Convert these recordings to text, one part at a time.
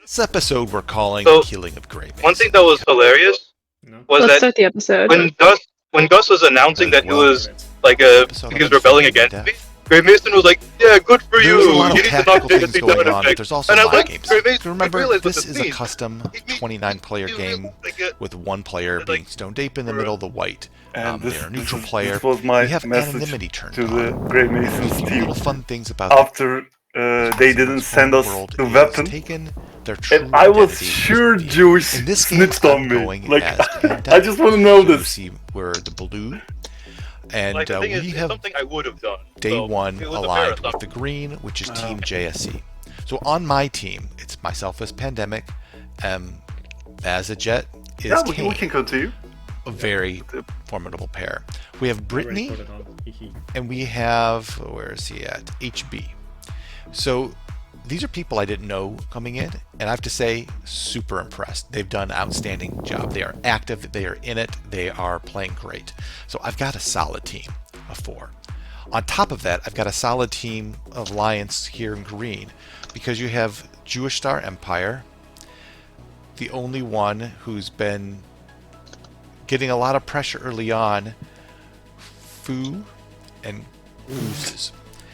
This episode we're calling So, Killing of Graymason. one thing that was hilarious No. was Let's that start the episode. when Gus was announcing that he Well, was like episode he was of rebelling Infinity against me, Death. Graymason was like, "Yeah, good for you. There's a lot You of need to not tactical take a things seat going down on, but effect." there's also And I'm mind like, games. Graymason, Remember, I realized what this is a means. custom 29-player game with one player like, being stone ape in the middle of the white. And They're a neutral player. this was my We have message anonymity turned to the on. Graymasons A few team. little fun things about After they didn't send us world the is weapon, taken, their true and I was identity is sure revealed. Jewish In this game, snitched on I'm me. going Like, as I Pandemic. just want to know So you this. see, we're the blue, and Like, the thing is, we it's have something I would have done. day So, one it was a aligned marathon. with the green, which is Team JSE. So on my team, it's myself as Pandemic, as a Jet is Yeah, we Kane, can continue. a very formidable pair. We have Brittany, Already put it on. Hehe. and we have, where is he at? HB. So these are people I didn't know coming in, and I have to say, super impressed. They've done an outstanding job. They are active, they are in it, they are playing great. So I've got a solid team of 4. On top of that, I've got a solid team of Alliance here in green, because you have Jewish Star Empire, the only one who's been getting a lot of pressure early on, Fu and Guzes.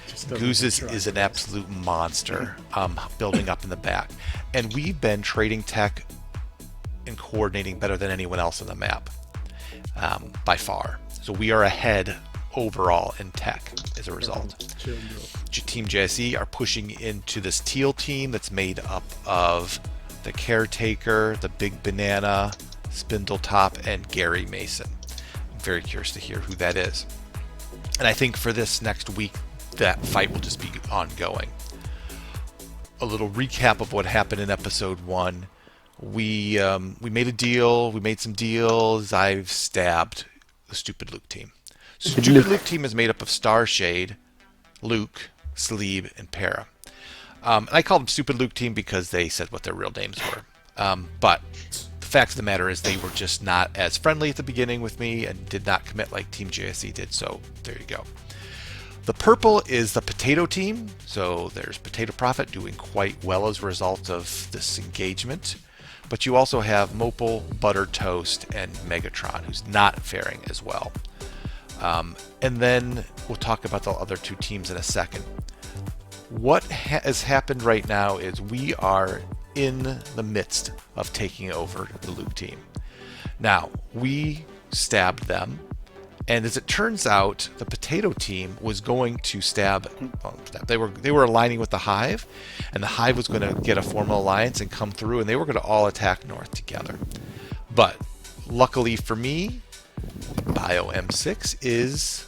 Just doesn't Guzes try. is an absolute monster, building up in the back. And we've been trading tech and coordinating better than anyone else on the map, by far. So we are ahead overall in tech as a result. Chill, bro. Team JSE are pushing into this teal team that's made up of the Caretaker, the Big Banana, Spindletop, and Gary Mason. I'm very curious to hear who that is. And I think for this next week, that fight will just be ongoing. A little recap of what happened in episode 1. We made a deal. We made some deals. I've stabbed the Stupid Luke team. Stupid Luke team is made up of Starshade, Luke, Sleeve, and Para. And I called them Stupid Luke team because they said what their real names were. But the fact of the matter is they were just not as friendly at the beginning with me and did not commit like Team JSE did. So there you go. The purple is the Potato team. So there's Potato Prophet doing quite well as a result of this engagement. But you also have Mopal, Butter Toast, and Megatron, who's not faring as well. And then we'll talk about the other 2 teams in a second. What has happened right now is we are in the midst of taking over the Luke team. Now, we stabbed them, and as it turns out, the Potato team was going to they were aligning with the Hive, and the Hive was going to get a formal alliance and come through, and they were going to all attack North together. But luckily for me, Bio M6 is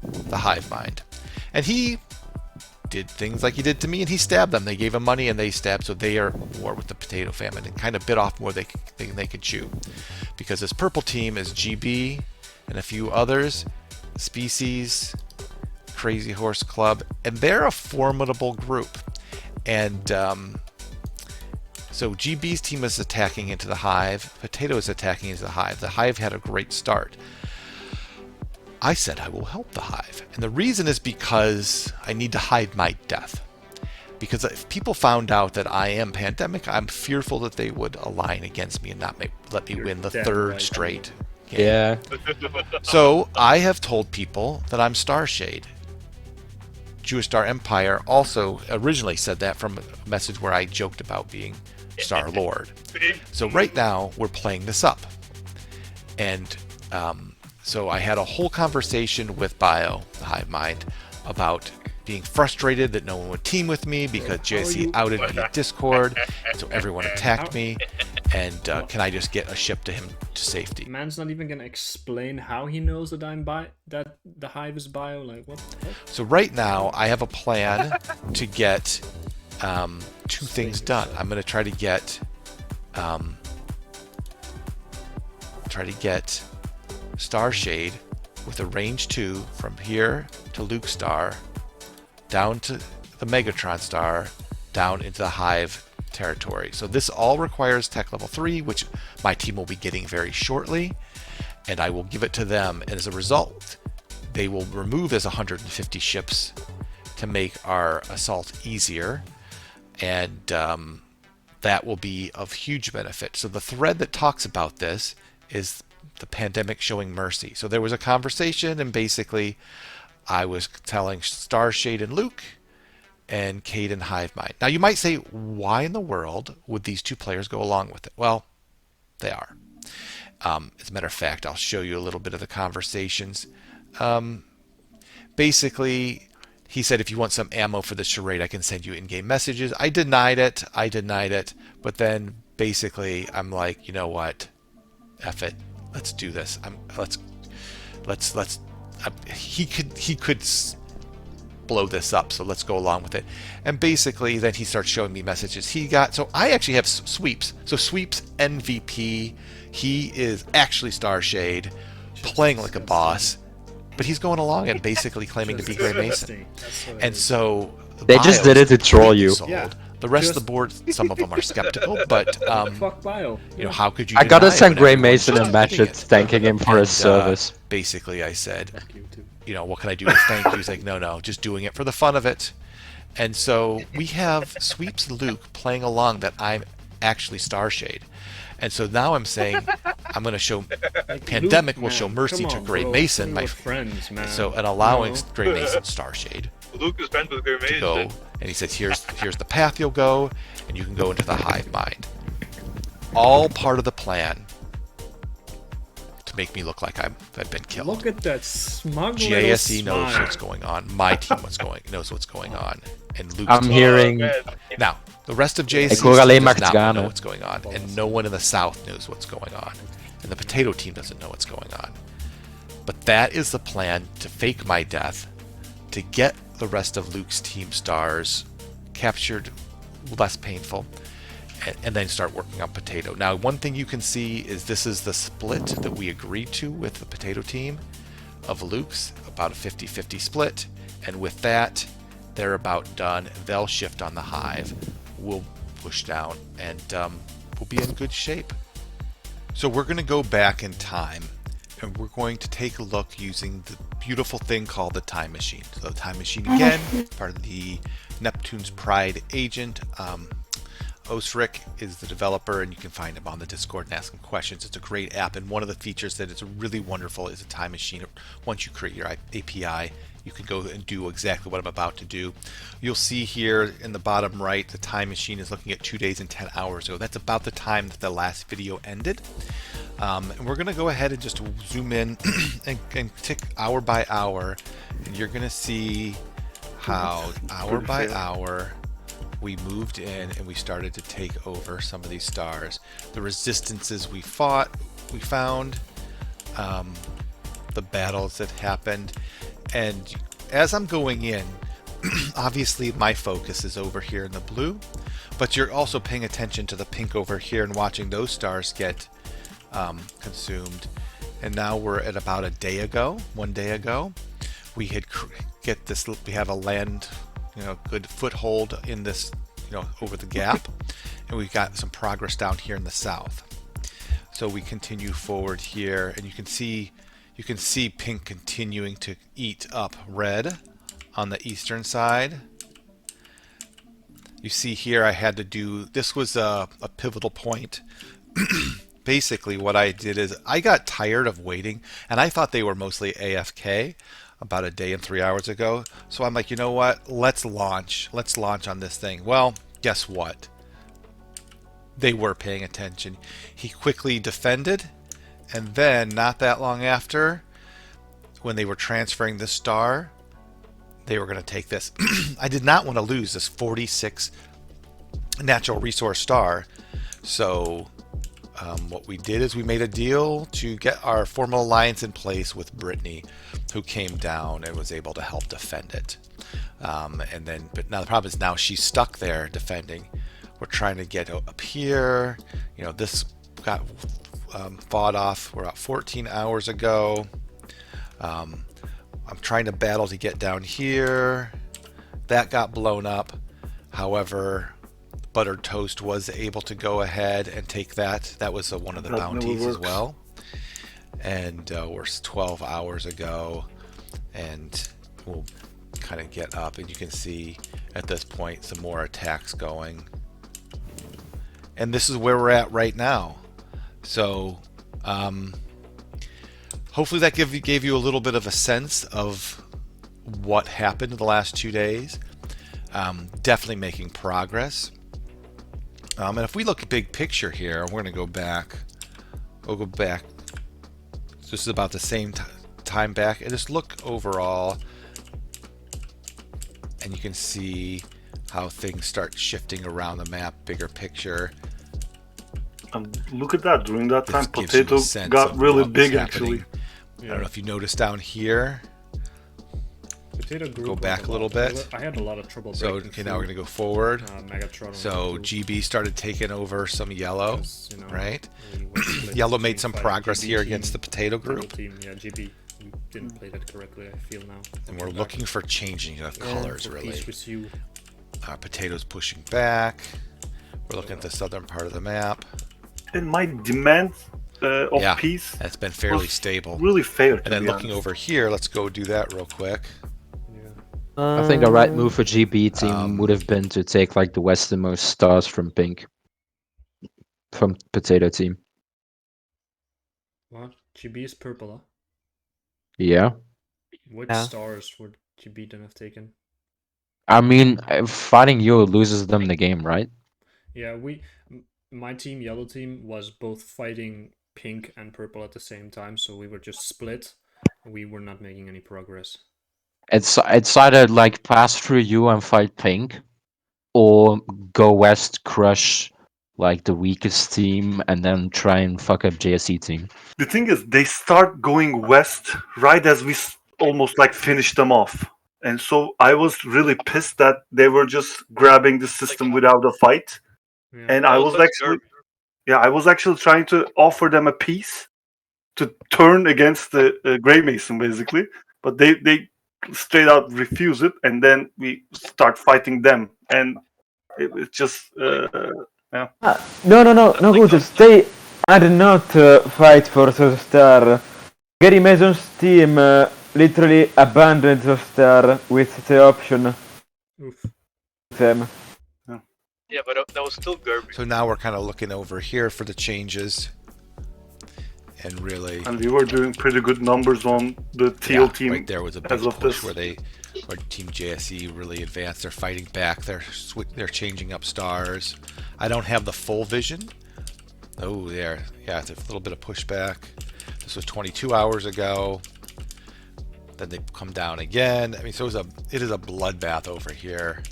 the Hive Mind, and he did things like he did to me, and he stabbed them. They gave him money and they stabbed, so they are at war with the Potato Famine and kind of bit off more than they could chew. Because this purple team is GB and a few others, Species, Crazy Horse Club, and they're a formidable group. And so GB's team is attacking into the Hive, Potato is attacking into the Hive. The Hive had a great start. I said I will help the Hive. And the reason is because I need to hide my death. Because if people found out that I am Pandemic, I'm fearful that they would align against me and not let me win the damn 3rd right. straight game. Yeah. So I have told people that I'm Starshade. Jewish Star Empire also originally said that from a message where I joked about being Star Lord. So right now we're playing this up. And so I had a whole conversation with Bio, the Hive Mind, about being frustrated that no one would team with me because JSC outed me in Discord, and so everyone attacked me, and can I just get a ship to him to safety? Man's not even gonna explain how he knows that that the Hive is bio. Like what? So right now I have a plan to get 2 things done. I'm going to try to get Starshade with a range 2 from here to Luke Star, down to the Megatron Star, down into the Hive territory. So this all requires tech level 3, which my team will be getting very shortly, and I will give it to them. And as a result, they will remove as 150 ships to make our assault easier, and that will be of huge benefit. So the thread that talks about this is the pandemic showing mercy. So there was a conversation, and basically I was telling Starshade and Luke and Cade and Hivemind. Now you might say, why in the world would these two players go along with it? Well, they are. As a matter of fact, I'll show you a little bit of the conversations. Basically, he said, if you want some ammo for the charade, I can send you in-game messages. I denied it. But then basically, I'm like, you know what? F it. Let's do this. He could blow this up, so let's go along with it. And basically, then he starts showing me messages he got. So I actually have Sweeps. So Sweeps MVP. He is actually Starshade, playing like a boss. But he's going along and basically claiming to be Graymason. And so they just did it to troll you. Yeah. The rest of the board, some of them are skeptical, but Fuck bio. you know, how could you? I gotta deny it send when everyone's Graymason a just message reading it? thanking him for his service. Basically, I said, Fuck you too. you know, what can I do as thank you? He's like, no, just doing it for the fun of it. And so we have Sweeps Luke playing along that I'm actually Starshade. And so now I'm saying I'm going to show Pandemic Luke, will show man, mercy come to on, bro. Graymason, We're friends, man. so and allowing No. Graymason Starshade Luke is friends with to Graymason. go. And he says, here's the path you'll go, and you can go into the hive mind. All part of the plan to make me look like I've been killed. Look at that smug little GASE knows smile. what's going on. My team knows what's going on, and Luke's I'm team. hearing man. Now, the rest of JSC's Ikaw team lang does not Magana. know what's going on, and no one in the South knows what's going on, and the Potato team doesn't know what's going on. But that is the plan to fake my death, to get the rest of Luke's team stars captured less painful, and then start working on Potato. Now, one thing you can see is this is the split that we agreed to with the Potato team of Luke's, about a 50-50 split, and with that, they're about done. They'll shift on the hive. We'll push down, and we'll be in good shape. So we're going to go back in time, and we're going to take a look using the beautiful thing called the Time Machine. So the Time Machine, again, part of the Neptune's Pride agent. Osric is the developer, and you can find him on the Discord and ask him questions. It's a great app, and one of the features that is really wonderful is a time machine. Once you create your API, you can go and do exactly what I'm about to do. You'll see here in the bottom right, the time machine is looking at 2 days and 10 hours ago. That's about the time that the last video ended. And we're going to go ahead and just zoom in and tick hour by hour, and you're going to see how hour by hour we moved in and we started to take over some of these stars. The resistances we found, the battles that happened, and as I'm going in, obviously my focus is over here in the blue, but you're also paying attention to the pink over here and watching those stars get consumed. And now we're at about 1 day ago, we had we have a land, good foothold in this, over the gap, and we've got some progress down here in the south. So we continue forward here, and you can see pink continuing to eat up red on the eastern side. You see here I had to do, this was a pivotal point. Basically what I did is I got tired of waiting, and I thought they were mostly AFK about 1 day and 3 hours ago. So I'm like, you know what? Let's launch on this thing. Well, guess what? They were paying attention. He quickly defended, and then not that long after, when they were transferring the star, they were going to take this. I did not want to lose this 46 natural resource star. So what we did is we made a deal to get our formal alliance in place with Brittany, who came down and was able to help defend it. But now the problem is now she's stuck there defending. We're trying to get up here. This got fought off. We're about 14 hours ago. I'm trying to battle to get down here. That got blown up. However, Buttered Toast was able to go ahead and take that. That was one of the bounties as well. And we're 12 hours ago, and we'll kind of get up, and you can see at this point some more attacks going. and this is where we're at right now. So hopefully that gave you a little bit of a sense of what happened in the last 2 days. Definitely making progress. And if we look at big picture here, we're going to go back. We'll go back. This is about the same time back, and just look overall, and you can see how things start shifting around the map. Bigger picture. Look at that. During that time, This gives you a Potato sense got of really what was big, happening. actually. I don't know if you noticed down here. Potato grew Go quite back a little lot. bit. I had a lot of trouble So breaking okay, now we're through, gonna go forward. Megatron So GB started taking over some yellow, because, you know, right? we were split Yellow between made some fighting progress GB here team, against the Potato Yellow group, team. Yeah, GB. We didn't play that correctly, I feel now. and we're looking for changing of colors For really. peace with you. Potatoes pushing back. We're looking at the southern part of the map. And my demand of Yeah, peace that's been fairly was stable. really fair. And then looking over here, let's go do that real quick. Yeah. I think the right move for GB team Um, would have been to take like the westernmost stars from pink. From Potato team. What? GB is purple, huh? Yeah. Which Yeah. stars would GB then have taken? I mean, fighting you loses them the game, right? Yeah, my team, yellow team, was both fighting pink and purple at the same time, so we were just split. We were not making any progress. It's either like pass through you and fight pink, or go west, crush like the weakest team, and then try and fuck up JSC team. The thing is, they start going west right as we almost like finish them off. And so I was really pissed that they were just grabbing the system without a fight. Yeah. And I was actually trying to offer them a piece to turn against the Graymason, basically. But they straight out refuse it, and then we start fighting them. And it's just, No, Guzes. They are not fight for the star. Gary Mason's team literally abandoned the star with the option Oof. them. Yeah, but that was still garbage. So now we're kind of looking over here for the changes, and really, and we were doing pretty good numbers on the teal team. right there was a big as of push this. where Team JSE really advanced. They're fighting back. They're changing up stars. I don't have the full vision. Oh, there. Yeah, it's a little bit of pushback. This was 22 hours ago. Then they come down again. I mean, so it is a bloodbath over here.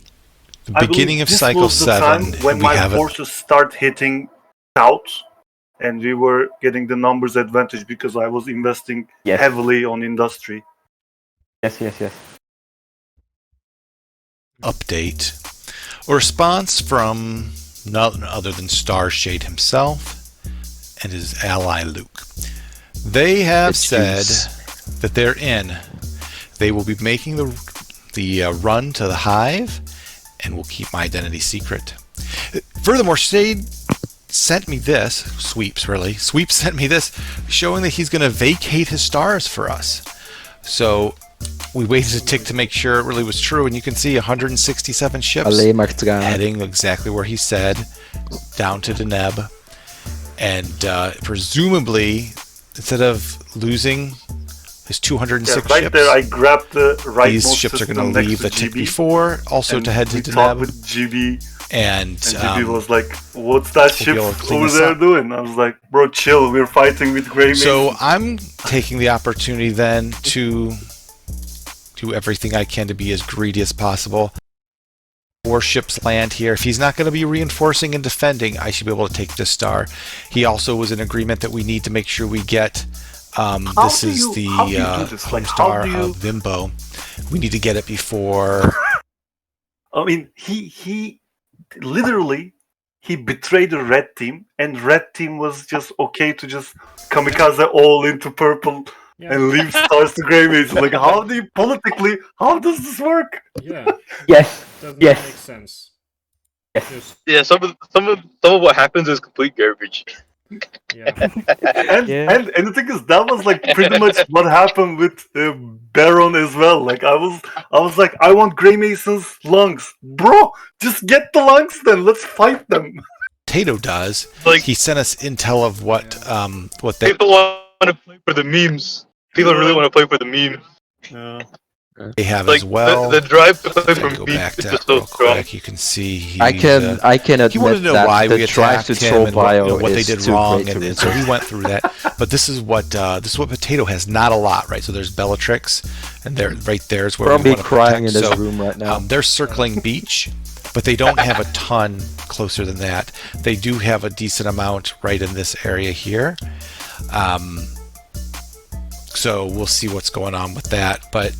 The I beginning believe of this cycle was the time 7. when we my have forces start hitting south, and we were getting the numbers advantage because I was investing Yes. heavily on industry. Yes. update. A response from none other than Starshade himself and his ally Luke. They have It's said Guzes. that they're in. They will be making the run to the hive and will keep my identity secret. Furthermore, Shade sent me this, Sweeps sent me this, showing that he's going to vacate his stars for us. So we waited a tick to make sure it really was true, and you can see 167 ships Alleen maar te gaan. heading exactly where he said, down to Deneb. And presumably, instead of losing his 206 right ships, there, I grabbed the right. these ships are going to leave the tick before, also to head to we talked with Deneb. GB, And GB was like, "What's that we'll be ship able to clean over this there up." doing?" I was like, "Bro, chill. We're fighting with Graymason." So I'm taking the opportunity then to do everything I can to be as greedy as possible. 4 ships land here. If he's not going to be reinforcing and defending, I should be able to take this star. He also was in agreement that we need to make sure we get. This do is you- the how do you do this? home Like, how star do you- of Vimbo. We need to get it before. I mean, he literally he betrayed the red team, and red team was just okay to just kamikaze all into purple Yeah, and leave stars to Graymason. Like, how do you politically? How does this work? yeah, Yes. does not Yes. make sense. Yes. Just, Yeah, some of what happens is complete garbage. yeah, And Yeah. and the thing is, that was like pretty much what happened with Baron as well. Like, I was like, I want Graymason's lungs, bro. Just get the lungs, then let's fight them. Potato does, Like- he sent us intel of what they. People want to play for the memes. People really want to play for the memes. They have Like as well. the drive to play If I for go memes back is to just that so real strong. quick, you can see I can he wanted admit to know that why we the drive attacked to him troll and what, bio what they is did too wrong, great to and so he resist. went through that. But this is what Potato has. Not a lot, right? So there's Bellatrix, and there right there is where Probably we want to crying protect. in this So, room right now. they're circling beach, but they don't have a ton closer than that. They do have a decent amount right in this area here. So we'll see what's going on with that. But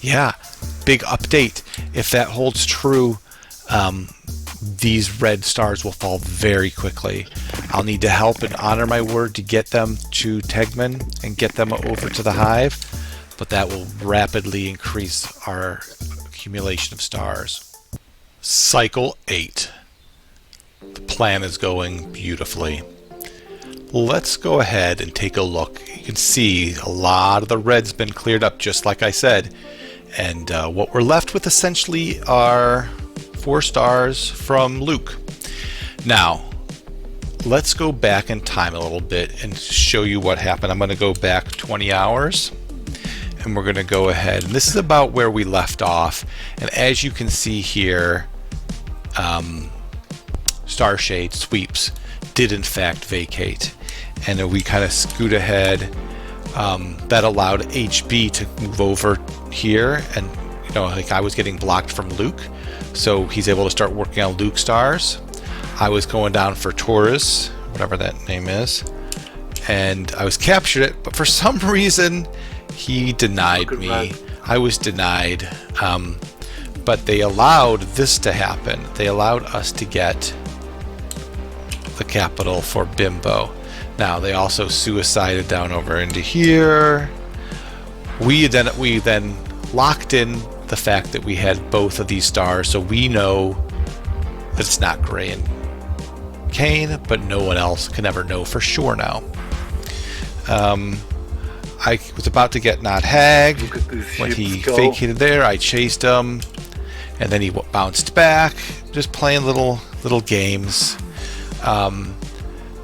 yeah, big update. If that holds true, these red stars will fall very quickly. I'll need to help and honor my word to get them to Tegman and get them over to the hive, but that will rapidly increase our accumulation of stars. Cycle 8. The plan is going beautifully. Let's go ahead and take a look. You can see a lot of the red's been cleared up, just like I said. And what we're left with essentially are 4 stars from Luke. Now, let's go back in time a little bit and show you what happened. I'm going to go back 20 hours. And we're going to go ahead. And this is about where we left off. And as you can see here, Starshade Sweeps did in fact vacate. And then we kind of scoot ahead. That allowed HB to move over here. And, you know, like I was getting blocked from Luke. So he's able to start working on Luke stars. I was going down for Taurus, whatever that name is. And I was captured it, but for some reason, he denied me. I was denied. But they allowed this to happen. They allowed us to get the capital for Bimbo. Now, they also suicided down over into here. We then locked in the fact that we had both of these stars, so we know that it's not Gray and Kane, but no one else can ever know for sure now. I was about to get not Hag when he vacated there. I chased him, and then he bounced back, just playing little games.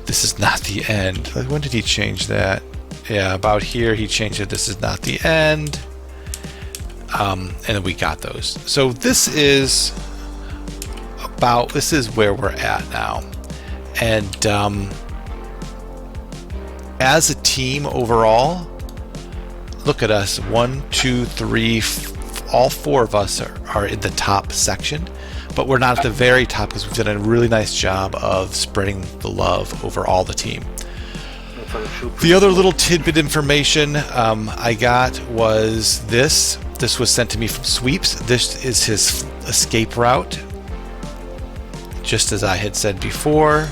This is not the end. When did he change that? Yeah, about here he changed it. This is not the end. And then we got those. So this is where we're at now. And as a team overall, look at us. 1, 2, 3, all 4 of us are in the top section. But we're not at the very top because we've done a really nice job of spreading the love over all the team. The other little tidbit information I got was this. This was sent to me from Sweeps. This is his escape route, just as I had said before.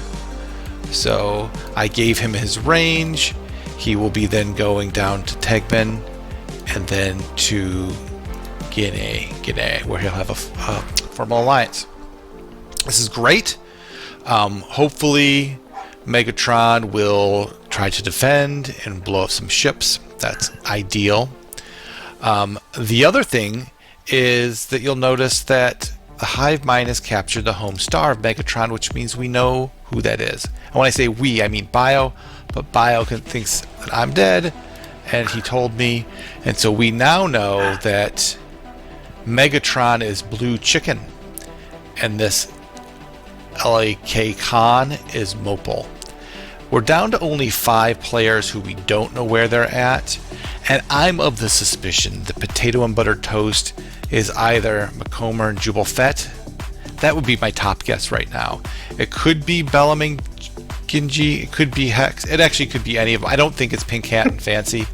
So I gave him his range. He will be then going down to Tegman and then to Guinea, where he'll have a formal alliance. This is great. Hopefully Megatron will try to defend and blow up some ships. That's ideal. The other thing is that you'll notice that the hive mind has captured the home star of Megatron, which means we know who that is. And when I say we, I mean Bio, but Bio thinks that I'm dead, and he told me, and so we now know that Megatron is Blue Chicken, and this LAK Khan is Mopal. We're down to only 5 players who we don't know where they're at, and I'm of the suspicion that Potato and Buttered Toast is either Macomer and Jubal Fett. That would be my top guess right now. It could be Bellaming Ginji, it could be Hex, it actually could be any of them. I don't think it's Pink Hat and Fancy,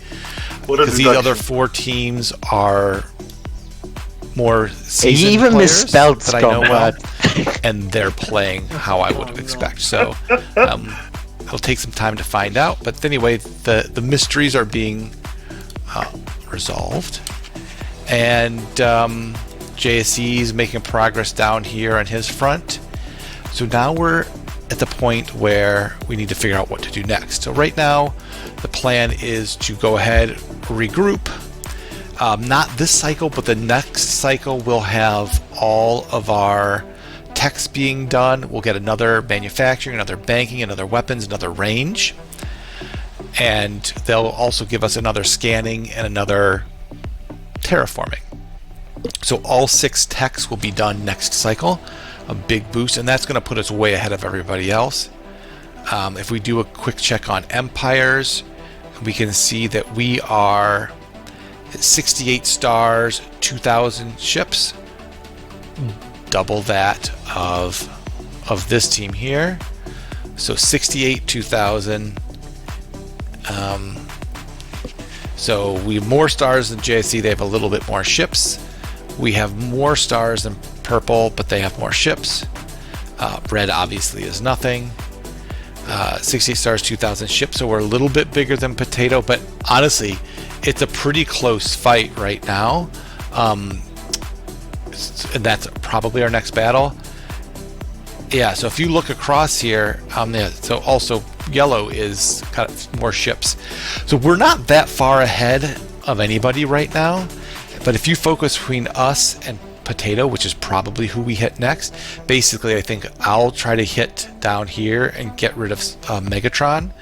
because these other 4 teams are more seasoned He even players misspelled that I know well, Scumbag. and they're playing how I would expect. So it'll take some time to find out. But anyway, the mysteries are being resolved, and JSE is making progress down here on his front. So now we're at the point where we need to figure out what to do next. So right now, the plan is to go ahead, regroup. Not this cycle, but the next cycle we'll have all of our techs being done, we'll get another manufacturing, another banking, another weapons, another range. And they'll also give us another scanning and another terraforming. So all 6 techs will be done next cycle, a big boost, and that's going to put us way ahead of everybody else. If we do a quick check on empires, we can see that we are 68 stars, 2,000 ships, double that of this team here. So 68, 2,000. So we have more stars than JSC. They have a little bit more ships. We have more stars than purple, but they have more ships. Red obviously is nothing. 68 stars, 2,000 ships, so we're a little bit bigger than potato, but honestly, it's a pretty close fight right now. And that's probably our next battle. Yeah, so if you look across here, so also yellow is got more ships. So we're not that far ahead of anybody right now, but if you focus between us and potato, which is probably who we hit next, basically I think I'll try to hit down here and get rid of Megatron,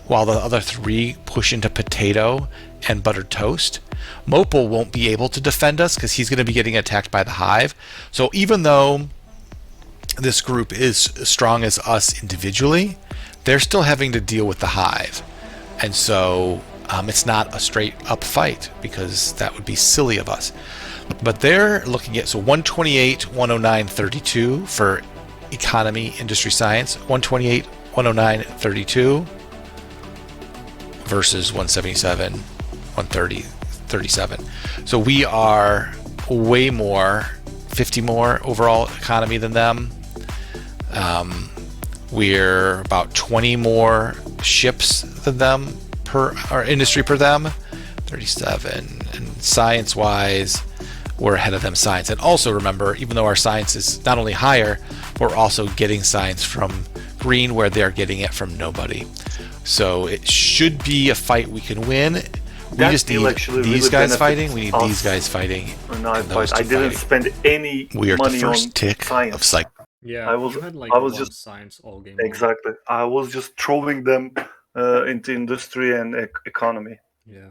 while the other 3 push into potato and buttered toast. Mopal won't be able to defend us because he's going to be getting attacked by the hive. So even though this group is as strong as us individually, they're still having to deal with the hive, and so it's not a straight up fight because that would be silly of us. But they're looking at 128, 109, 32 for economy, industry, science. 128, 109, 32 versus 177, 130, 37. So we are way more, 50 more overall economy than them. We're about 20 more ships than them our industry per them, 37. And science-wise, we're ahead of them science. And also remember, even though our science is not only higher, we're also getting science from green where they're getting it from nobody. So it should be a fight we can win. We just need these guys fighting. We need these guys fighting. I didn't spend any we are money the first on tick science. of cycle. Yeah, you had like I was one just science all game. exactly. I was just throwing them into industry and economy. Yeah.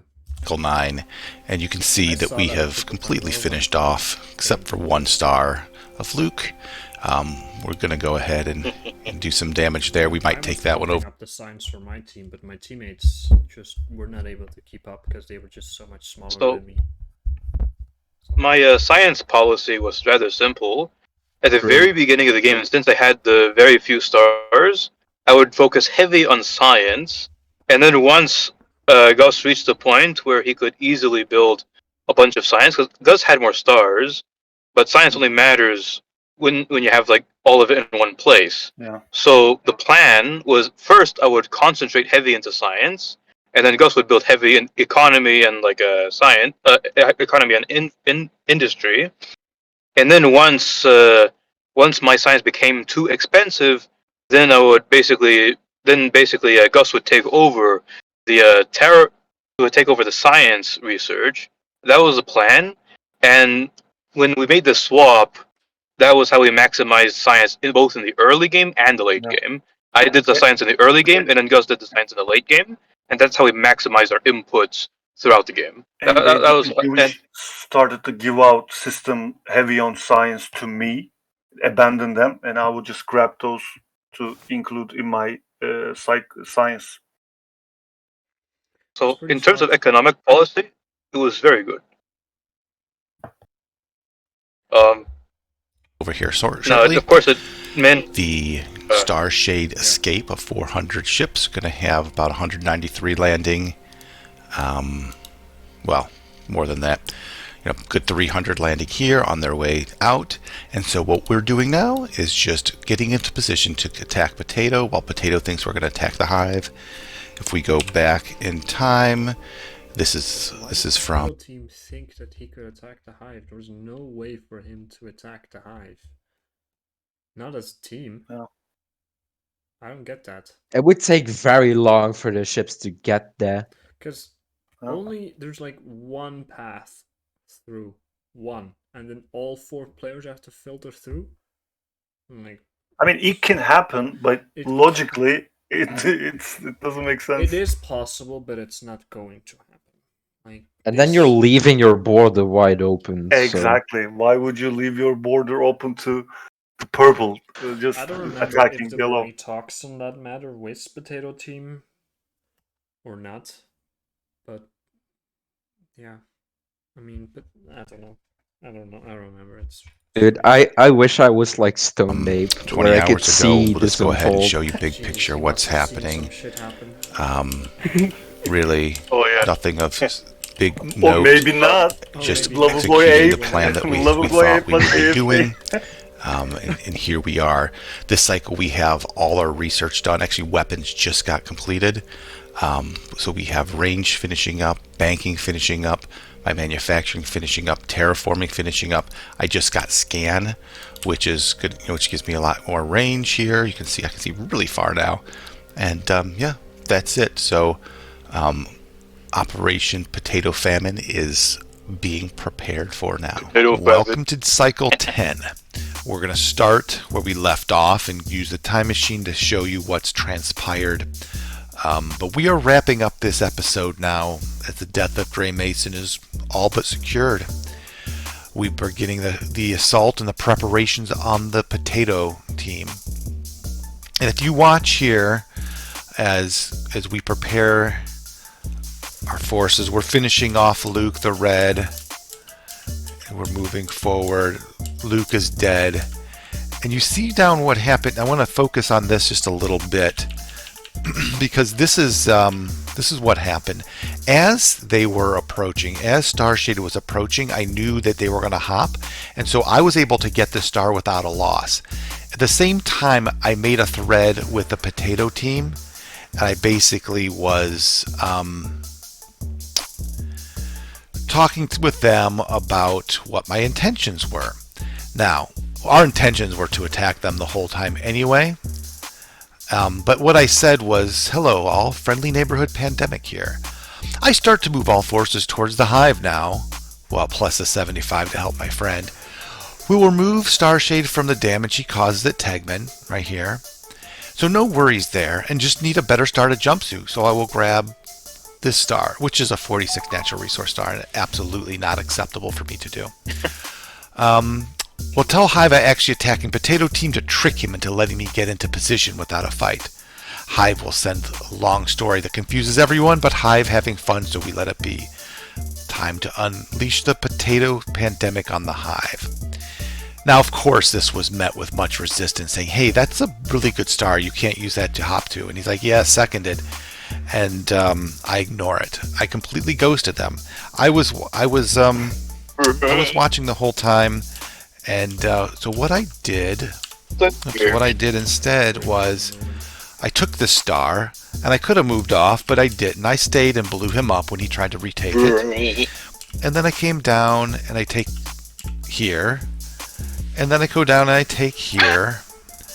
9, and you can see I that saw we that have on completely Supernova. finished off, except for 1 star of Luke. We're going to go ahead and do some damage there. We might I take was that one building over. up the science for my team, but my teammates just were not able to keep up because they were just so much smaller So- than me. My science policy was rather simple. At the very beginning of the game, since I had the very few stars, I would focus heavy on science, and then once Gus reached the point where he could easily build a bunch of science, because Gus had more stars, but science only matters when you have like all of it in one place. Yeah. So the plan was first I would concentrate heavy into science, and then Gus would build heavy in economy and like science, economy and in industry. And then once my science became too expensive, then I would basically Gus would take over the would take over the science research. That was the plan. And when we made the swap, that was how we maximized science in both in the early game and the late game. I did the science in the early game, and then Gus did the science in the late game, and that's how we maximized our inputs throughout the game. And That was Jewish started to give out system heavy on science to me, abandon them, and I would just grab those to include in my science. so. It's pretty In terms of smart. economic policy, it was very good. Over here No, shortly. of course it meant The Star Shade escape of 400 ships, going to have about 193 landing. Well, more than that. Good 300 landing here on their way out. And so what we're doing now is just getting into position to attack Potato while Potato thinks we're going to attack the hive. If we go back in time, this is from The team think that he could attack the hive. There was no way for him to attack the hive. Not as a team. No. I don't get that. It would take very long for the ships to get there. Because only there's like one path through. One. And then all 4 players have to filter through. Like, I mean, it can happen, but It- logically, it doesn't make sense. it is possible, but it's not going to happen. Like, And then you're this- leaving your border wide open. so- Exactly. Why would you leave your border open to the purple? Just I don't remember attacking if there were yellow. any talks on that matter with Potato Team or not. But yeah, I mean, but I don't know. I don't remember. It's Dude, I wish I was like Stone Ape, 20 where I could hours ago, see we'll this just go ahead and unfold. show you big Jeez, picture you what's must have seen happening. some shit happen. Really, Oh yeah. nothing of big Or note. maybe not. Just maybe not. Loverboy executing the Ape. plan that we Loverboy thought Ape we would plus be AFK. doing. And here we are. This cycle we have all our research done. Actually, weapons just got completed. So we have range finishing up, banking finishing up, my manufacturing finishing up, terraforming finishing up. I just got scan, which is good, which gives me a lot more range here. You can see I can see really far now, and yeah, that's it. So Operation Potato Famine is being prepared for now. Potato Famine. Welcome to cycle 10. We're going to start where we left off and use the time machine to show you what's transpired. But we are wrapping up this episode now as the death of Graymason is all but secured. We are getting the assault and the preparations on the potato team. And if you watch here as we prepare our forces, we're finishing off Luke the Red, and we're moving forward. Luke is dead, and you see down what happened. I want to focus on this just a little bit because this is what happened as they were approaching. As Starshade was approaching, I knew that they were going to hop, and so I was able to get the star without a loss. At the same time, I made a thread with the potato team, and I basically was talking with them about what my intentions were. Now, our intentions were to attack them the whole time anyway, but what I said was, hello all, friendly neighborhood pandemic here. I start to move all forces towards the hive now, well, plus a 75 to help my friend. We will remove Starshade from the damage he causes at Tegman, right here. So no worries there, and just need a better star to jump to, so I will grab this star, which is a 46 natural resource star, and absolutely not acceptable for me to do. Well, tell Hive I actually attacking Potato Team to trick him into letting me get into position without a fight. Hive will send a long story that confuses everyone, but Hive having fun, so we let it be. Time to unleash the potato pandemic on the Hive. Now, of course, this was met with much resistance, saying, hey, that's a really good star. You can't use that to hop to. And he's like, yeah, seconded. And I ignore it. I completely ghosted them. I was watching the whole time, and so what I did instead was I took the star, and I could have moved off, but I didn't. I stayed and blew him up when he tried to retake it. And then I came down and I take here, and then I go down and I take here.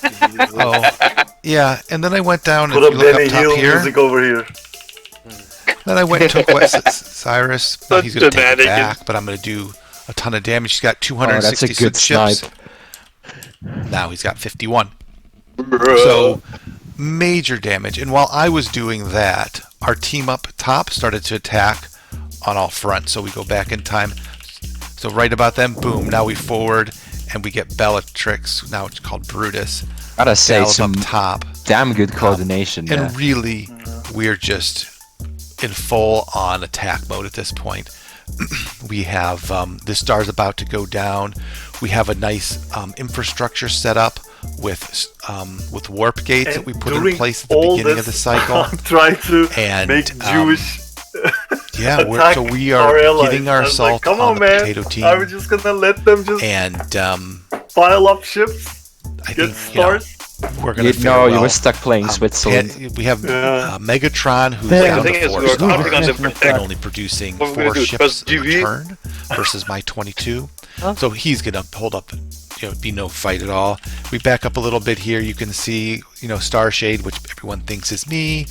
Oh, yeah, and then I went down and Put if up you look Benny up top Hill here. music over here. Then I went and took Cyrus. Such He's going to take it shenanigans. back, but I'm going to do a ton of damage. He's got Oh, that's a 266 good ships. snipe. Now he's got 51. So major damage. And while I was doing that, our team up top started to attack on all fronts. So we go back in time. So right about then, boom. Now we forward and we get Bellatrix. Now it's called Brutus. Gotta say, Gallop some up top. damn good coordination. And really, we're just in full on attack mode at this point. We have the star's about to go down. We have a nice infrastructure set up with warp gates that we put in during place at the all beginning of the this, cycle. I'm trying to And, make Jewish. Yeah, attack so we our are allies. getting our I was like, assault come on on, the man. potato team. Are we just gonna let them just And pile up ships, I get think stars? we're going to No, you were stuck playing Switzerland. We have Yeah. Megatron, who's The down thing to is, 4 we were stars, counting on them for and tech. only producing What we're 4 gonna do, ships press in GV? return versus my 22. Huh? So he's going to hold up, be no fight at all. We back up a little bit here. You can see, Starshade, which everyone thinks is me,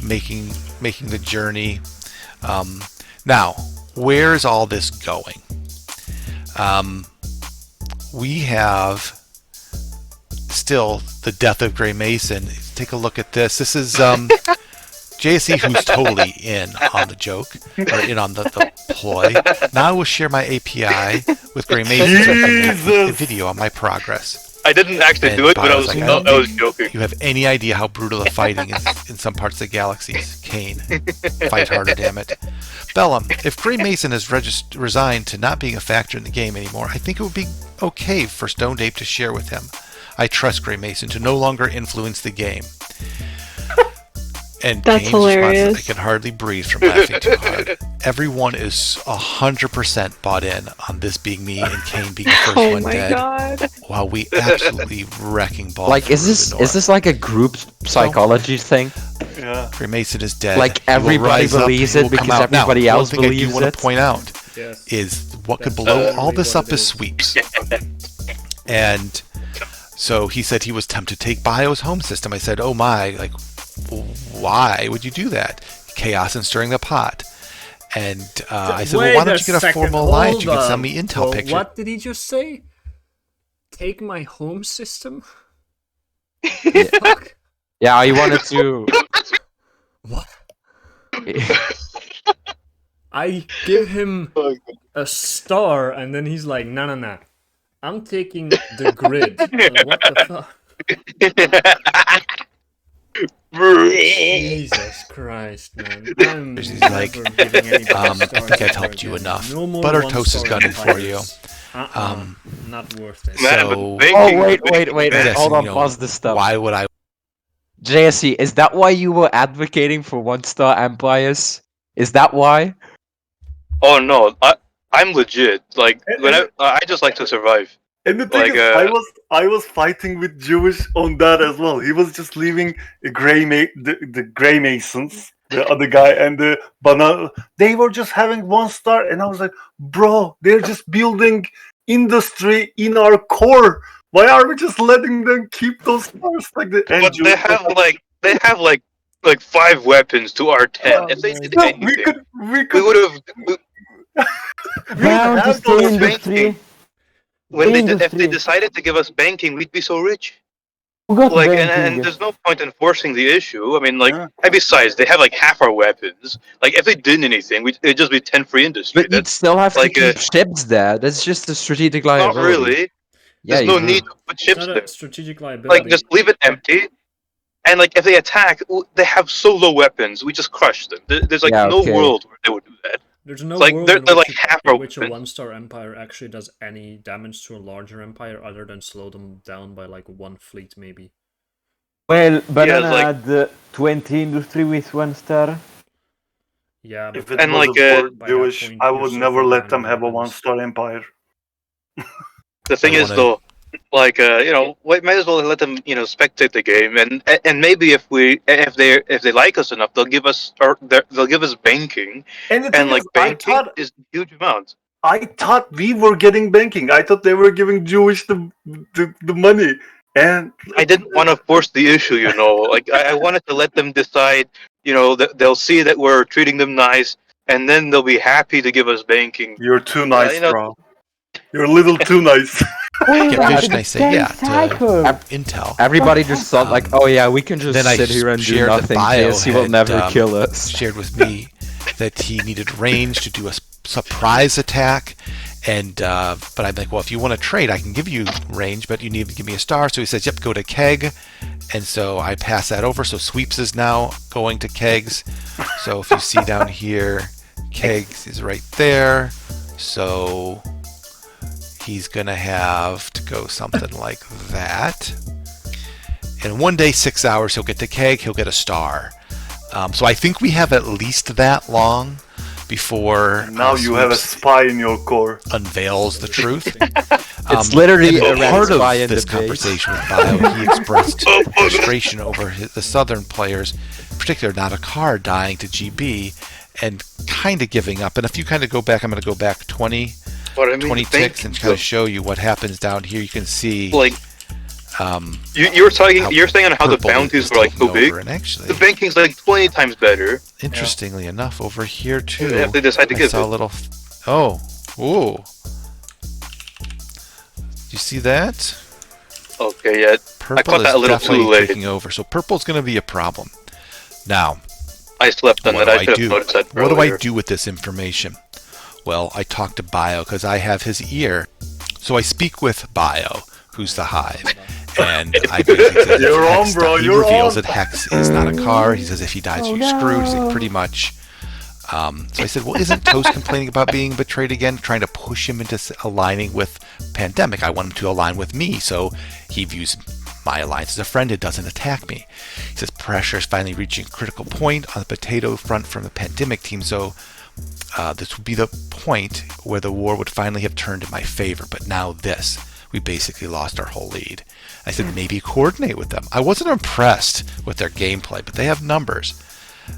making the journey. Now, where is all this going? We have still the death of Graymason. Take a look at this. This is JSE, who's totally in on the joke, or in on the ploy. Now I will share my API with Graymason so I can make a video on my progress. I didn't actually do it, but I was joking. You have any idea how brutal the fighting is in some parts of the galaxies? Kane, fight harder, damn it. Bellum, if Graymason has resigned to not being a factor in the game anymore, I think it would be okay for Stoned Ape to share with him. I trust Graymason to no longer influence the game. And That's Kane's hilarious. response, I can hardly breathe from laughing too hard. Everyone is 100% bought in on this being me and Kane being the first Oh one my dead. god. While we absolutely wrecking ball. Like, is this like a group psychology thing? Yeah. Graymason is dead. Like, He will everybody rise up, believes he it will come because out. Now, everybody else one thing I do believes want it? to point out Yes. is what could That's blow all literally this what up it is is. sweeps. And so he said he was tempted to take Bio's home system. I said, oh my, like, why would you do that? Chaos and stirring the pot. And I said, well, why don't you get a formal alliance? You can send me intel pictures. What did he just say? Take my home system? Yeah. Fuck. Yeah, I wanted to. What? I give him a star, and then he's like, nah. I'm taking the grid. What the fuck? Jesus Christ, man. I'm He's never like, giving anybody I stars think I've ever helped you again. enough. No more Butter Toast is one-star gunning for you. empires. Not worth it. Man, So- but Oh banking- wait! Yes, Hold on, you know, pause this stuff. Why would I? JSC, is that why you were advocating for one-star empires? Is that why? Oh no, I'm legit. Like I just like to survive. And the thing Like, is, I was fighting with Jewish on that as well. He was just leaving the Graymasons, the other guy, and the banana. They were just having 1 star, and I was like, bro, they're just building industry in our core. Why are we just letting them keep those stars like the? And But they have like 5 weapons to our 10. If they did No, anything, we we could would have. Round have is those the industry. When if they Industry. decided to give us banking, we'd be so rich. Who got Like, and banking? there's no point in forcing the issue. I mean, like, Yeah. and besides, they have like half our weapons. Like, if they did anything, it'd just be 10 free industry. But you'd That's still have like to keep ships there. That's just a strategic not liability. really. Yeah, There's no you need to put It's ships not there. a strategic liability. Like, just leave it empty. And like, if they attack, they have so low weapons. We just crush them. There's like Yeah, no okay. world where they would do that. There's no like, world they're in like which, half in our which a weapons. one-star empire actually does any damage to a larger empire other than slow them down by like 1 fleet, maybe. Well, Banana like- had 20 industry with 1 star. Yeah, If but it And, wasn't like, for by that Jewish, point, I you're would so never far let behind them the have a weapons. 1-star empire. The thing I is, wanna- though, like, you know, we might as well let them, you know, spectate the game, and maybe if they like us enough, they'll give us banking, And the thing and like is, I banking thought is huge amounts. we were getting banking. I thought they were giving Jewish the money. And I didn't want to force the issue, you know. Like I wanted to let them decide. You know, that they'll see that we're treating them nice, and then they'll be happy to give us banking. you're too nice, you know- bro. You're a little too nice. Get Well, fish and I say, yeah, cycle. intel. Everybody just thought like, oh yeah, we can just Then I sit here and do shared that nothing. Bio JSC will had, never kill us. Shared with me that he needed range to do a surprise attack, and but I'm like, well, if you want to trade, I can give you range, but you need to give me a star. So he says, yep, go to Keg, and so I pass that over. So Sweeps is now going to Kegs. So if you see down here, Kegs is right there. So he's gonna have to go something like that. And one day, 6 hours, he'll get to Keg, he'll get a star. So I think we have at least that long before Now you have a Sweeps spy in your core. unveils the truth. It's literally and a red part spy of in this the base. conversation with Bio, he expressed frustration over the Southern players, in particular Natakar dying to GB, and kind of giving up. And if you kind of go back, I'm going to go back 20 But I mean, 20 banking, ticks and kind of show you what happens down here. You can see like um, you're saying on how the purple bounties is were like taking so big. over. And actually, The banking's like 20 times better. interestingly enough, over here too, If they decide to I give saw it. a little. Oh, ooh! You see that? Okay, yeah. Purple caught that is a little too definitely late. taking over. So purple's going to be a problem. Now, I slept on what that. do I I should do? have noticed that What do I earlier. do with this information? Well, I talk to Bio because I have his ear. So I speak with Bio, who's the hive. And I basically say, You're on, Hex bro, he you're reveals on. that Hex is not a card. He says if he dies, you're screwed. He's like, pretty much. So I said, well, isn't Toast complaining about being betrayed again? Trying to push him into aligning with Pandemic. I want him to align with me, so he views my alliance as a friend who doesn't attack me. He says pressure is finally reaching a critical point on the potato front from the Pandemic team, so this would be the point where the war would finally have turned in my favor. But now this, we basically lost our whole lead. I said maybe coordinate with them. I wasn't impressed with their gameplay, but they have numbers.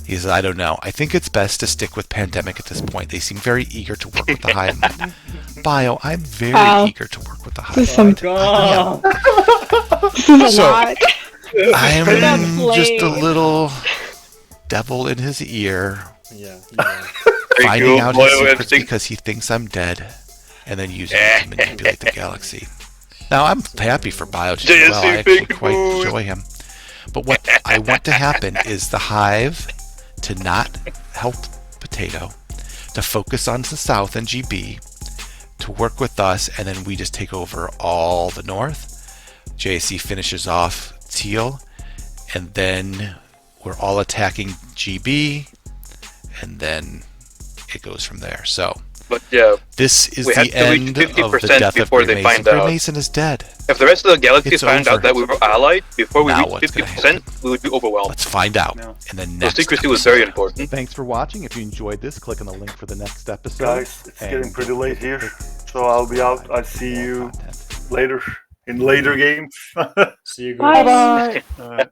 He says, I don't know. I think it's best to stick with Pandemic at this point. They seem very eager to work with the Hive. Bio, I'm very eager to work with the Hive. This is some. God. This is a So- lot. I'm That's just a lame. little devil in his ear, Yeah. finding out his Bio secrets instinct. because he thinks I'm dead, and then using it to manipulate the galaxy. Now, I'm happy for Bio to do well. I actually quite enjoy him. But what I want to happen is the Hive to not help Potato, to focus on the South and GB, to work with us, and then we just take over all the North. JSC finishes off Teal, and then we're all attacking GB, and then it goes from there. So But yeah, this is We had the to reach end of the 50% death of before they Graymason. find out. Graymason is dead. if the rest of the galaxy It's found over. out that we were allied before we Now reached what's gonna 50%, we would be overwhelmed. Let's find out Yeah. in the So next secrecy was episode. very important. Thanks for watching. If you enjoyed this, click on the link for the next episode. Guys, it's And getting pretty don't late forget to here, click so I'll be out. I'll see more you content. later in later games. See you Bye guys. bye. Alright.